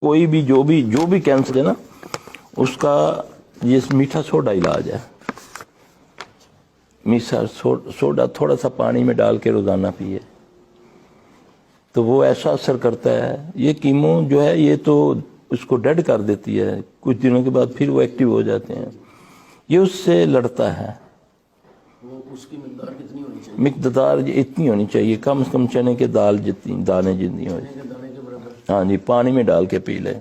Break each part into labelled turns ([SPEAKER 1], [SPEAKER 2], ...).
[SPEAKER 1] کوئی بھی جو بھی کینسر ہے نا، اس کا یہ میٹھا سوڈا علاج ہے. میٹھا سوڈا تھوڑا سا پانی میں ڈال کے روزانہ پیے تو وہ ایسا اثر کرتا ہے. یہ کیمو جو ہے یہ تو اس کو ڈیڈ کر دیتی ہے، کچھ دنوں کے بعد پھر وہ ایکٹیو ہو جاتے ہیں. یہ اس سے لڑتا ہے.
[SPEAKER 2] اس کی مقدار کتنی ہونی چاہیے؟
[SPEAKER 1] مقدار اتنی ہونی چاہیے، کم از کم چنے کے دانے جتنی ہو. ہاں جی، پانی میں ڈال کے پی لے.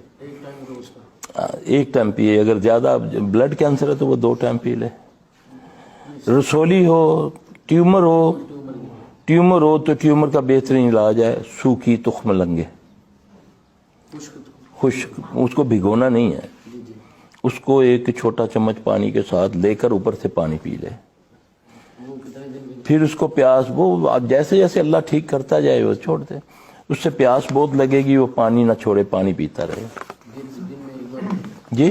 [SPEAKER 1] ایک ٹائم پیے. اگر زیادہ بلڈ کینسر ہے تو وہ 2 ٹائم پی لے. رسولی ہو، ٹیومر ہو تو ٹیومر کا بہترین علاج ہے سوکھی تخم لنگے. خشک، اس کو بھگونا نہیں ہے، اس کو ایک چھوٹا چمچ پانی کے ساتھ لے کر اوپر سے پانی پی لے. پھر اس کو پیاس، وہ جیسے جیسے اللہ ٹھیک کرتا جائے وہ چھوڑ دے. اس سے پیاس بہت لگے گی، وہ پانی نہ چھوڑے، پانی پیتا رہے. جی،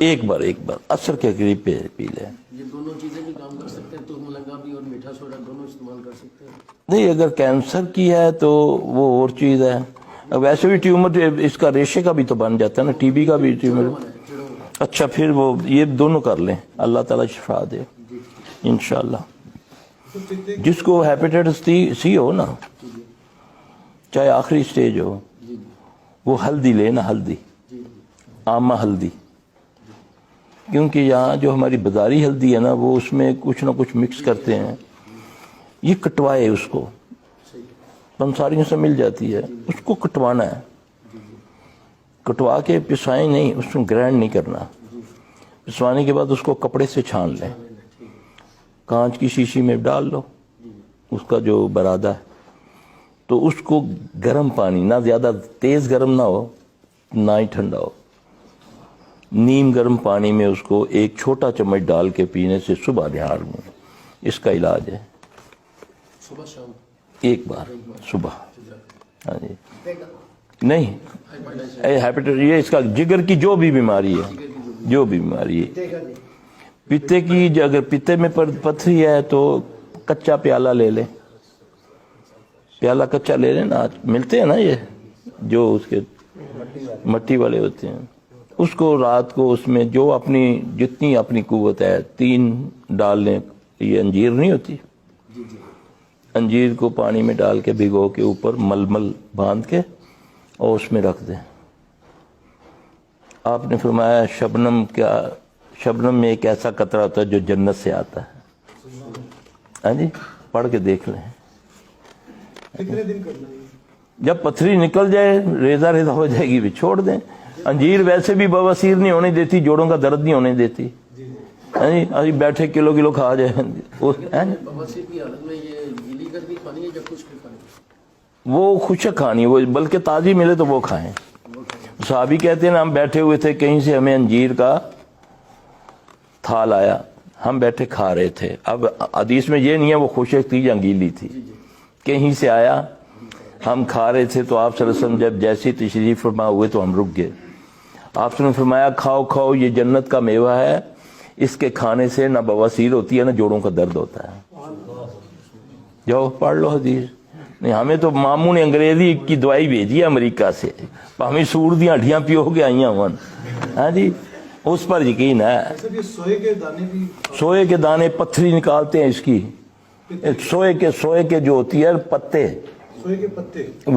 [SPEAKER 1] ایک بار عصر کے قریب پہ پی لے.
[SPEAKER 2] یہ دونوں چیزیں بھی کام کر سکتے ہیں، تخم لنگا بھی اور میٹھا سوڈا دونوں استعمال کر سکتے ہیں؟
[SPEAKER 1] نہیں، اگر کینسر کی ہے تو وہ اور چیز ہے. ویسے بھی ٹیومر اس کا ریشے کا بھی تو بن جاتا ہے نا، ٹی بی کا بھی ٹیومر. اچھا، پھر وہ یہ دونوں کر لیں، اللہ تعالیٰ شفا دے انشاءاللہ. جس کو ہیپیٹائٹس سی ہو نا، چاہے آخری سٹیج ہو، وہ ہلدی لے نا، ہلدی، عامہ ہلدی. کیونکہ یہاں جو ہماری بازاری ہلدی ہے نا، وہ اس میں کچھ نہ کچھ مکس کرتے ہیں. یہ کٹوائے، اس کو پنساریوں سے مل جاتی ہے، اس کو کٹوانا ہے. کٹوا کے پسائیں نہیں، اس کو گرینڈ نہیں کرنا. پسوانے کے بعد اس کو کپڑے سے چھان لیں، کانچ کی شیشی میں ڈال لو اس کا جو برادہ ہے. تو اس کو گرم پانی، نہ زیادہ تیز گرم نہ ہو نہ ہی ٹھنڈا ہو، نیم گرم پانی میں اس کو ایک چھوٹا چمچ ڈال کے پینے سے صبح نہار میں اس کا علاج ہے.
[SPEAKER 2] صبح شام
[SPEAKER 1] ایک بار صبح. ہاں جی. نہیں، ہیپیٹائٹس، یہ اس کا جگر کی جو بھی بیماری ہے، پیتے کی، اگر پیتے میں پتھری ہے تو کچا پیالہ لے لیں. پیالہ کچا لے لیں نا، آج ملتے ہیں نا یہ جو اس کے مٹی والے ہوتے ہیں. اس کو رات کو اس میں جو جتنی اپنی قوت ہے 3 ڈال لیں. یہ انجیر نہیں ہوتی، انجیر کو پانی میں ڈال کے بھگو کے اوپر ململ باندھ کے اور اس میں رکھ دیں. آپ نے فرمایا شبنم میں ایک ایسا قطرہ ہوتا ہے جو جنت سے آتا ہے. ہاں جی، پڑھ کے دیکھ لیں.
[SPEAKER 2] کتنے دن کرنا ہے؟
[SPEAKER 1] جب پتھری نکل جائے، ریزہ ہو جائے گی، بھی چھوڑ دیں. انجیر ویسے بھی بواسیر نہیں ہونے دیتی، جوڑوں کا درد نہیں ہونے دیتی. ابھی بیٹھے کلو کھا جائے.
[SPEAKER 2] بواسیر کی حالت میں یہ گیلی کر کے کھانی ہے یا خشک کھانی ہے؟
[SPEAKER 1] وہ خشک کھانی، وہ بلکہ تازی ملے تو وہ کھائیں. صحابی کہتے ہیں نا، ہم بیٹھے ہوئے تھے، کہیں سے ہمیں انجیر کا تھال آیا، ہم بیٹھے کھا رہے تھے. اب حدیث میں یہ نہیں ہے وہ خشک تھی یا گیلی تھی، کہیں سے آیا، ہم کھا رہے تھے. تو آپ صلی اللہ علیہ وسلم جب جیسی تشریف فرما ہوئے تو ہم رک گئے. آپ نے فرمایا، کھاؤ، یہ جنت کا میوہ ہے، اس کے کھانے سے نہ بواسیر ہوتی ہے نہ جوڑوں کا درد ہوتا ہے. جاؤ پڑھ لو حدیث. نہیں، ہمیں تو ماموں نے انگریزی کی دوائی بھیجی ہے امریکہ سے، ہمیں سور دیاں ہڈیاں پیو کے آئی ہیں. ہاں جی، اس پر یقین ہے. سوئے کے دانے پتھری نکالتے ہیں اس کی. سوئے کے جو ہوتی ہے پتے،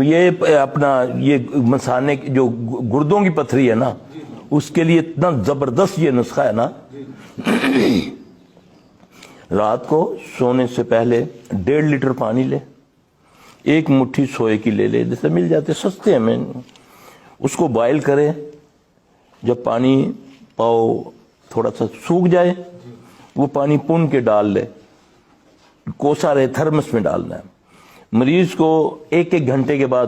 [SPEAKER 1] یہ اپنا یہ مسانے جو گردوں کی پتھری ہے نا، اس کے لیے اتنا زبردست یہ نسخہ ہے نا. رات کو سونے سے پہلے 1.5 لیٹر پانی لے، 1 مٹھی سوئے کی لے لے، جیسے مل جاتے سستے ہیں. اس کو بوائل کرے. جب پانی پاؤ تھوڑا سا سوکھ جائے، وہ پانی پن کے ڈال لے، کوسا رہے، تھرمس میں ڈالنا ہے. مریض کو 1 گھنٹے کے بعد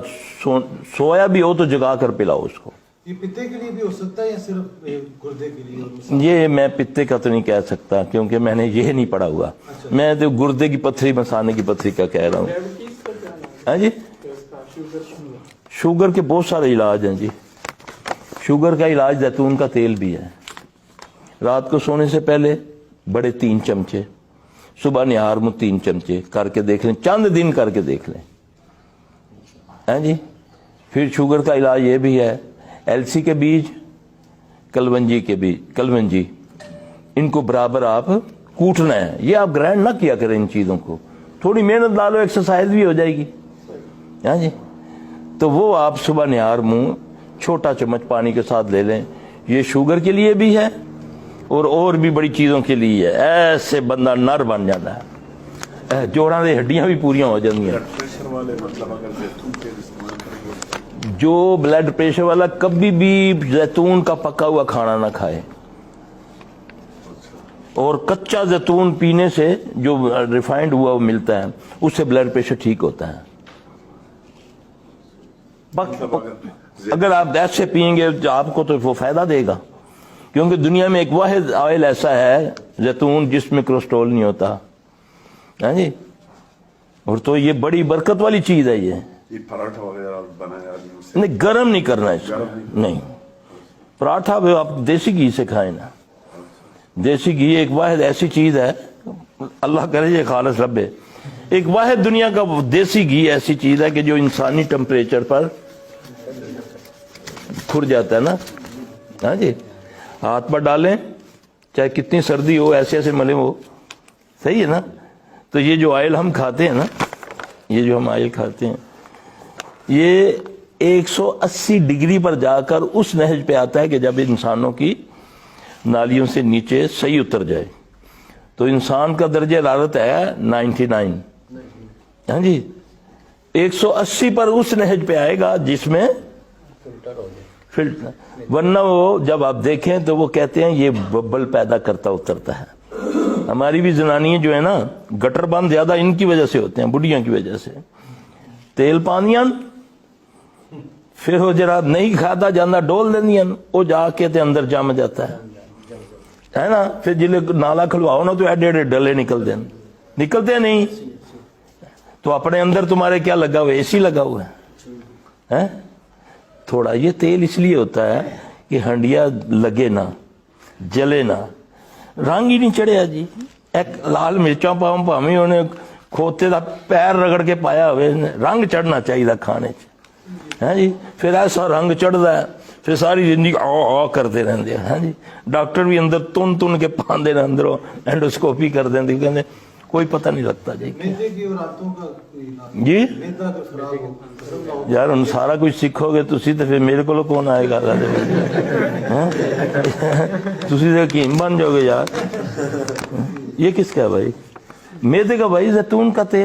[SPEAKER 1] سویا بھی ہو تو جگا کر پلاؤ اس کو.
[SPEAKER 2] یہ پتے کے لیے بھی ہو سکتا ہے یا صرف گردے کے لیے؟
[SPEAKER 1] یہ میں پتے کا تو نہیں کہہ سکتا کیونکہ میں نے یہ نہیں پڑھا ہوا. میں تو گردے کی پتھری، مسانے کی پتھری کا کہہ رہا ہوں. ہاں جی، شوگر کے بہت سارے علاج ہیں جی. شوگر کا علاج زیتون کا تیل بھی ہے. رات کو سونے سے پہلے بڑے 3 چمچے، صبح نہار میں 3 چمچے کر کے دیکھ لیں، چند دن کر کے دیکھ لیں. ہاں جی. پھر شوگر کا علاج یہ بھی ہے السی کے بیج، کلونجی کے بیج، کلونجی، ان کو برابر آپ کوٹنا ہے. یہ آپ گرائنڈ نہ کیا کریں ان چیزوں کو، تھوڑی محنت ڈالو، ایکسرسائز بھی ہو جائے گی. ہاں جی، تو وہ آپ صبح نہار منہ چھوٹا چمچ پانی کے ساتھ لے لیں. یہ شوگر کے لیے بھی ہے اور بھی بڑی چیزوں کے لیے ہے. ایسے بندہ نر بن جاتا ہے، جوڑاں دی ہڈیاں بھی پوریاں ہو جاندیاں.
[SPEAKER 3] پریشر والے مطلب اگر زیتون تیل استعمال کریں گے،
[SPEAKER 1] جو بلڈ پریشر والا کبھی بھی زیتون کا پکا ہوا کھانا نہ کھائے، اور کچا زیتون پینے سے جو ریفائنڈ ہوا وہ ملتا ہے، اس سے بلڈ پریشر ٹھیک ہوتا ہے. اگر آپ ایسے پئیں گے تو آپ کو تو وہ فائدہ دے گا، کیونکہ دنیا میں ایک واحد آئل ایسا ہے زیتون جس میں کولیسٹرول نہیں ہوتا. ہاں جی، اور تو یہ بڑی برکت والی چیز ہے.
[SPEAKER 3] یہ پراٹھا وغیرہ بنایا آدمی اس سے
[SPEAKER 1] نہیں، گرم نہیں کرنا اس کو. نہیں، پراٹھا بھی آپ دیسی گھی سے کھائیں نا. دیسی گھی ایک واحد ایسی چیز ہے، اللہ کرے یہ خالص رب ہے، ایک واحد دنیا کا دیسی گھی ایسی چیز ہے کہ جو انسانی ٹمپریچر پر کھر جاتا ہے نا. ہاں جی، ہاتھ پر ڈالیں چاہے کتنی سردی ہو، ایسے ایسے ملے ہو، صحیح ہے نا. تو یہ جو آئل ہم کھاتے ہیں نا، یہ جو ہم آئل کھاتے ہیں، یہ 180 ڈگری پر جا کر اس نہج پہ آتا ہے کہ جب انسانوں کی نالیوں سے نیچے صحیح اتر جائے. تو انسان کا درجہ حرارت ہے 99. ہاں جی، 180 پر اس نہج پہ آئے گا جس میں فلٹر، ورنہ وہ جب آپ دیکھیں تو وہ کہتے ہیں یہ ببل پیدا کرتا اترتا ہے. ہماری بھی زنانیاں جو ہے نا، گٹر بند زیادہ ان کی وجہ سے ہوتے ہیں، بڑھیاں کی وجہ سے. تیل پانیاں پھر وہ جرا نہیں کھاتا جانا ڈول دینیاں، وہ جا کے تے اندر جم جاتا ہے نا. پھر جلے نالا کھلواؤ نا تو ایڈے ایڈے ڈلے نکلتے نہیں. تو اپنے اندر تمہارے کیا لگا ہوا ہے؟ اے سی لگا ہوا ہے. تھوڑا یہ تیل اس لیے ہوتا ہے کہ ہنڈیا لگے نہ، جلے نہ، رنگ ہی نہیں چڑھیا جی. ایک لال مرچاں پاؤں پاویں انہیں کھوتے دا پیر رگڑ کے پایا ہوئے، رنگ چڑھنا چاہیے کھانے چ. ہاں جی، پھر ایسا رنگ چڑھتا ہے، پھر ساری زندگی آ کرتے رہتے ہیں. ہاں جی، ڈاکٹر بھی اندر تن کے پاندے نے، اندروں اینڈوسکوپی کر دیں، کہتے کوئی پتہ نہیں لگتا جی. جی یار ہن سارا کچھ سیکھو گے تسی تو پھر میرے کو کون آئے گا؟ تسی تو حکیم بن جاؤ گے یار. یہ کس کا ہے بھائی؟ میدے کا بھائی، زیتون کا تیل.